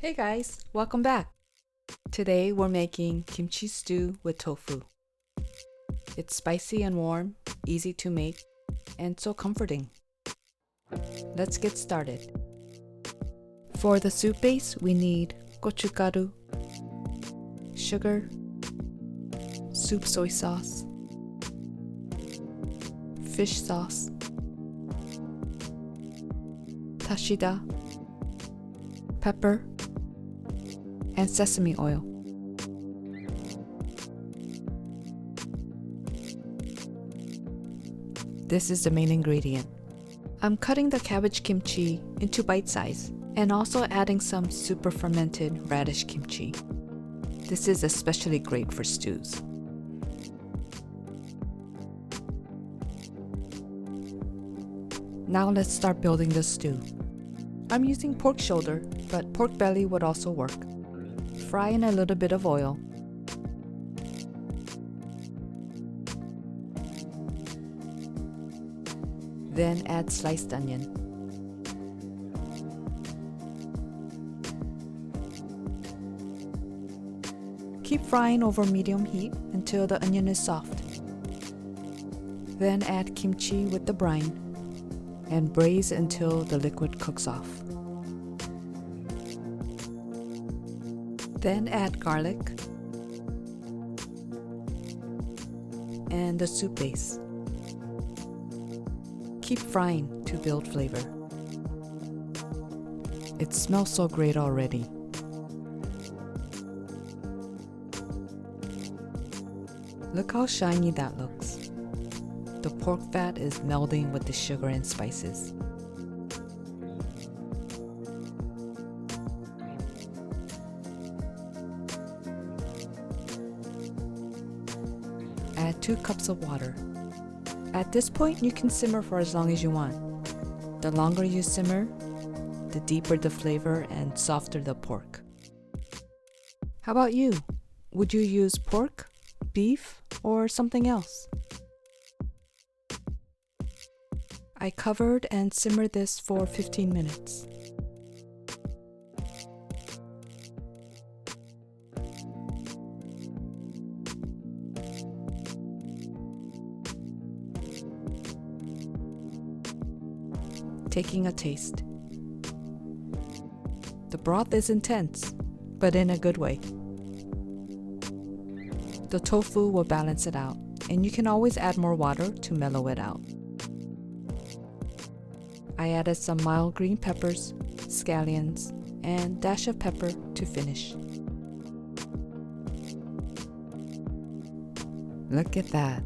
Hey guys, welcome back. Today we're making kimchi stew with tofu. It's spicy and warm, easy to make, and so comforting. Let's get started. For the soup base, we need gochugaru, sugar, soup soy sauce, fish sauce, dashida, pepper, and sesame oil. This is the main ingredient. I'm cutting the cabbage kimchi into bite size and also adding some super fermented radish kimchi. This is especially great for stews. Now let's start building the stew. I'm using pork shoulder, but pork belly would also work. Fry in a little bit of oil. Then add sliced onion. Keep frying over medium heat until the onion is soft. Then add kimchi with the brine and braise until the liquid cooks off. Then add garlic and the soup base. Keep frying to build flavor. It smells so great already. Look how shiny that looks. The pork fat is melding with the sugar and spices. Add 2 cups of water. At this point, you can simmer for as long as you want. The longer you simmer, the deeper the flavor and softer the pork. How about you? Would you use pork, beef, or something else? I covered and simmered this for 15 minutes. Taking a taste. The broth is intense, but in a good way. The tofu will balance it out, and you can always add more water to mellow it out. I added some mild green peppers, scallions, and dash of pepper to finish. Look at that.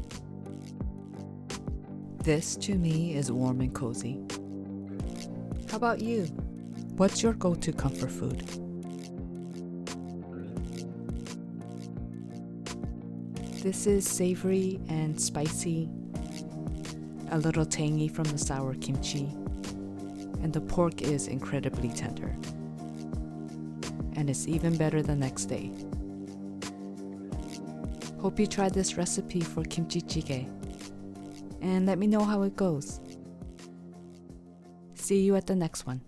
This to me is warm and cozy. How about you? What's your go-to comfort food? This is savory and spicy, a little tangy from the sour kimchi, and the pork is incredibly tender. And it's even better the next day. Hope you tried this recipe for kimchi jjigae, and let me know how it goes. See you at the next one.